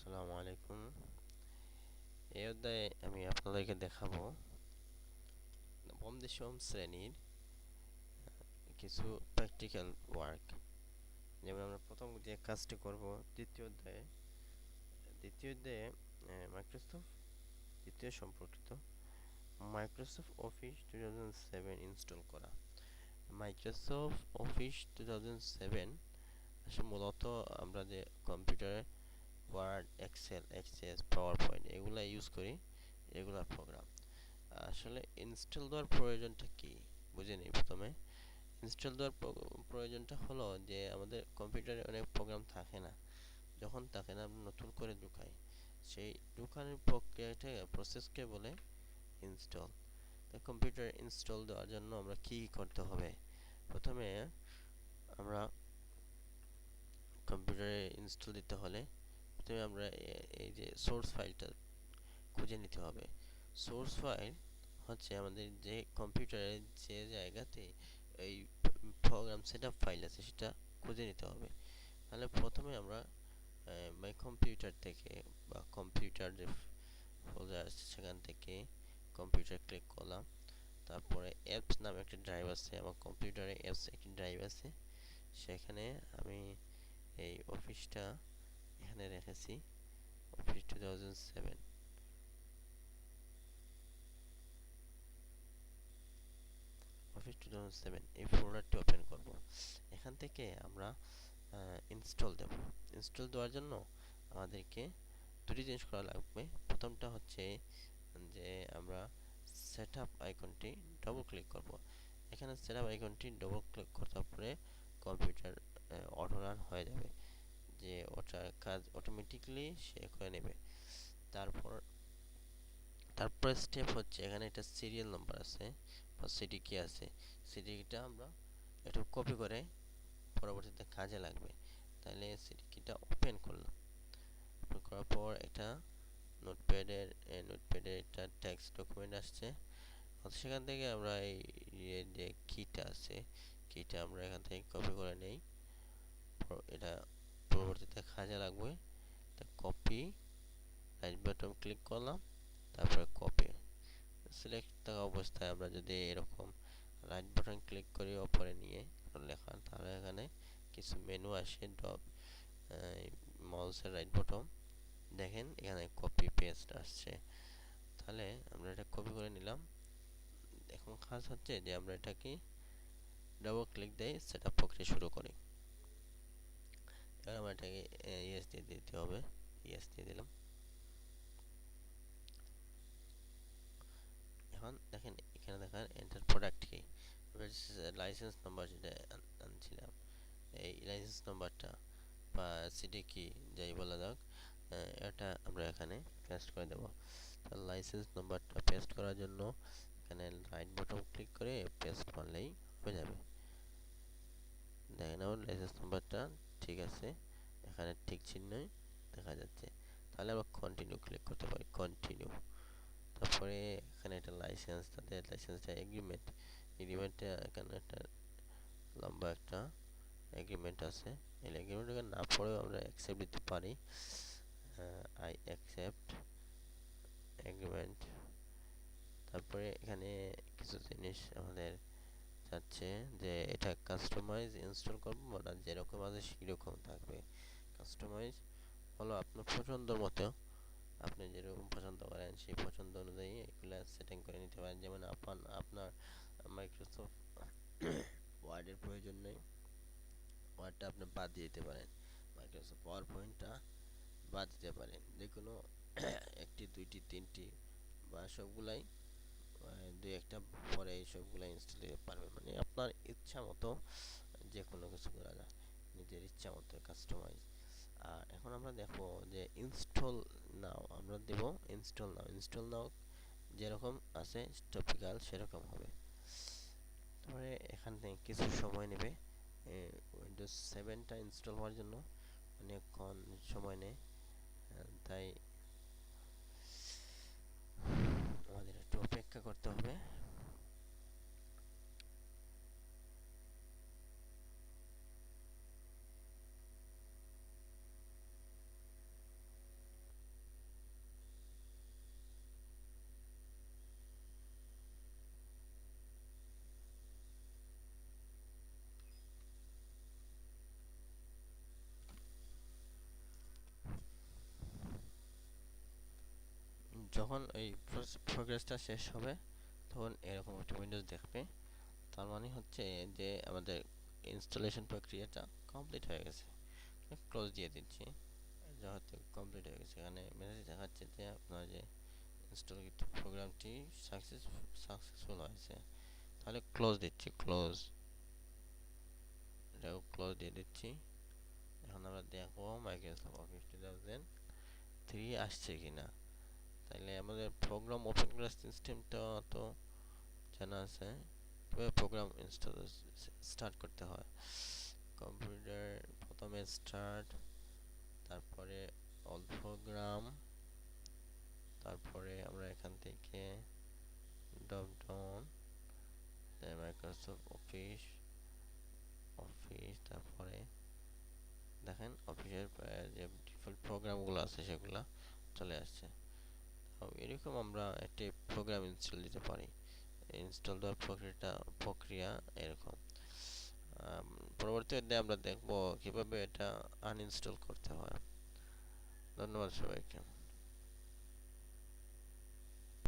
আসসালামু আলাইকুম। এই অধ্যায়ে আমি আপনাদেরকে দেখাবো নবম-দশম শ্রেণীর কিছু প্র্যাকটিক্যাল ওয়ার্ক। যেমন আমরা প্রথম যে কাজটি করব দ্বিতীয় অধ্যায়ে মাইক্রোসফট দ্বিতীয় সম্পর্কিত মাইক্রোসফট অফিস 2007 ইনস্টল করা। মাইক্রোসফট অফিস 2007 আসলে মূলত আমরা যে কম্পিউটারে Word, Excel, Access, PowerPoint এগুলো ইউজ করি, এগুলার প্রোগ্রাম। আসলে ইনস্টল দেওয়ার প্রয়োজনটা কি বুঝে নিই। প্রথমে ইনস্টল দেওয়ার প্রয়োজনটা হলো যে আমাদের কম্পিউটারে অনেক প্রোগ্রাম থাকে না। যখন থাকে না আমরা নতুন করে ঢুকাই, সেই ঢুকানোর প্রক্রিয়াটা প্রসেসকে বলে ইনস্টল। তো কম্পিউটার ইনস্টল দেওয়ার জন্য আমরা কি করতে হবে? প্রথমে আমরা কম্পিউটারে ইনস্টল দিতে হলে প্রথমে আমরা এই যে সোর্স ফাইলটা খুঁজে নিতে হবে। সোর্স ফাইল হচ্ছে আমাদের যে কম্পিউটারের যে জায়গাতে এই প্রোগ্রাম সেটআপ ফাইল আছে সেটা খুঁজে নিতে হবে। তাহলে প্রথমে আমরা মাই কম্পিউটার থেকে বা কম্পিউটার যে ফোল্ডার আছে সেখান থেকে কম্পিউটার ক্লিক করলাম। তারপরে অ্যাপস নামে একটা ড্রাইভ আছে, আমার কম্পিউটারে অ্যাপস একটি ড্রাইভ আছে, সেখানে আমি এই অফিসটা এখানে রেখেছি, অফিস 2007। অফিস 2007 এই ফোল্ডারটি ওপেন করব। এখান থেকে আমরা ইনস্টল দেব। ইনস্টল দেওয়ার জন্য আমাদেরকে দুটি জিনিস করা লাগবে। প্রথমটা হচ্ছে যে আমরা সেটআপ আইকনটি ডবল ক্লিক করব। এখানে সেটআপ আইকনটি ডবল ক্লিক করার পরে কম্পিউটার অটো রান হয়ে যাবে, যে ওটার কাজ অটোমেটিকলি সে করে নেবে। তারপর তারপরে স্টেপ হচ্ছে এখানে একটা সিরিয়াল নাম্বার আছে বা সিডি কি আছে, সিডি কিটা আমরা একটু কপি করে পরবর্তীতে কাজে লাগবে। তাহলে সিডি কিটা ওপেন করলাম। ওপেন করার পর এটা নোটপ্যাডের একটা টেক্সট ডকুমেন্ট আসছে। সেখান থেকে আমরা এই যে কিটা আছে, কিটা আমরা এখান থেকে কপি করে নেই, এটা পরবর্তীতে কাজে লাগবে। কপি, রাইট বাটন ক্লিক করলাম, তারপরে কপি। সিলেক্ট থাকা অবস্থায় আমরা যদি এরকম রাইট বাটন ক্লিক করি ওপরে নিয়ে লেখা, তাহলে এখানে কিছু মেনু আসে, ডপ, মাউসের রাইট বাটন দেখেন এখানে কপি পেস্ট আসছে। তাহলে আমরা এটা কপি করে নিলাম। এখন কাজ হচ্ছে যে আমরা এটাকে ডাবল ক্লিক দিয়ে সেটআপ প্রক্রিয়া শুরু করি। এবার আমরা এটাকে ইয়েস দিয়ে দিতে হবে, ইয়েস দিয়ে দিলাম। এখন দেখেন এখানে দেখেন এন্টার প্রোডাক্ট কি, লাইসেন্স নাম্বার যেটা আনছিলাম, এই লাইসেন্স নাম্বারটা বা সিডি কি যাই বলা যাক, এটা আমরা এখানে পেস্ট করে দেব। তাহলে লাইসেন্স নাম্বারটা পেস্ট করার জন্য এখানে রাইট বাটন ক্লিক করে পেস্ট করলেই হয়ে যাবে। দেখেন আমার লাইসেন্স নাম্বারটা ঠিক আছে, এখানে ঠিক চিহ্নই দেখা যাচ্ছে। তাহলে আমরা কন্টিনিউ ক্লিক করতে পারি, কন্টিনিউ। তারপরে এখানে একটা লাইসেন্স, তাদের লাইসেন্সটা এগ্রিমেন্টে এখানে একটা লম্বা একটা এগ্রিমেন্ট আছে। এই এগ্রিমেন্টটা না পড়েও আমরা অ্যাকসেপ্ট দিতে পারি। I accept agreement. তারপরে এখানে কিছু জিনিস আমাদের চাচ্ছে যে এটা কাস্টমাইজ ইনস্টল করবো না যেরকম আছে সেরকম থাকবে। কাস্টমাইজ হলো আপনার পছন্দ মতো, আপনি যেরকম পছন্দ করেন সেই পছন্দ অনুযায়ী এগুলা সেটিং করে নিতে পারেন। যেমন আপনার মাইক্রোসফট ওয়ার্ডের প্রয়োজন নেই, ওয়ার্ডটা আপনি বাদ দিয়ে দিতে পারেন, মাইক্রোসফট পাওয়ার পয়েন্টটা বাদ দিতে পারেন। যে কোনো একটি, দুইটি, তিনটি বা সবগুলাই দুই একটা পরে এই সবগুলো ইনস্টল দিতে পারবেন। মানে আপনার ইচ্ছা মতো যে কোনো কিছু করা যায়, নিজের ইচ্ছা মতো কাস্টমাইজ। আর এখন আমরা দেখবো যে ইনস্টল নাও, আমরা দেব ইনস্টল নাও যেরকম আছে টপিক্যাল সেরকম হবে। তারপরে এখান থেকে কিছু সময় নেবে, উইন্ডোজ 7টা ইনস্টল হওয়ার জন্য অনেকক্ষণ সময় নেয়, তাই আমাদের একটু অপেক্ষা করতে হবে। যখন এই প্রোগ্রেসটা শেষ হবে তখন এরকম একটা উইন্ডোজ দেখবে, তার মানে হচ্ছে যে আমাদের ইনস্টলেশন প্রক্রিয়াটা কমপ্লিট হয়ে গেছে। ক্লোজ দিয়ে দিচ্ছি, যেহেতু কমপ্লিট হয়ে গেছে। এখানে মেসেজ দেখাচ্ছে যে আপনার যে ইনস্টলকৃত প্রোগ্রামটি সাকসেসফুল হয়েছে। তাহলে ক্লোজ দিচ্ছি, ক্লোজ, এটাও ক্লোজ দিয়ে দিচ্ছি। এখন আমরা দেখবো মাইক্রোসফট অফিস 2003 আসছে কিনা। তাহলে আমাদের প্রোগ্রাম ওপেন করার সিস্টেমটা তো জানা আছে, তবে প্রোগ্রাম স্টার্ট করতে হয়। কম্পিউটার প্রথমে স্টার্ট, তারপরে অল প্রোগ্রাম, তারপরে আমরা এখান থেকে ড্রপ ডাউন, মাইক্রোসফট অফিস, তারপরে দেখেন অফিসের যে ডিফল্ট প্রোগ্রামগুলো আছে সেগুলো চলে আসছে। তো এরকম আমরা একটি প্রোগ্রাম ইনস্টল দিতে পারি। ইনস্টল দেওয়ার প্রক্রিয়া এরকম। পরবর্তী অধ্যায়ে আমরা দেখব কিভাবে এটা আনইনস্টল করতে হয়। ধন্যবাদ সবাইকে।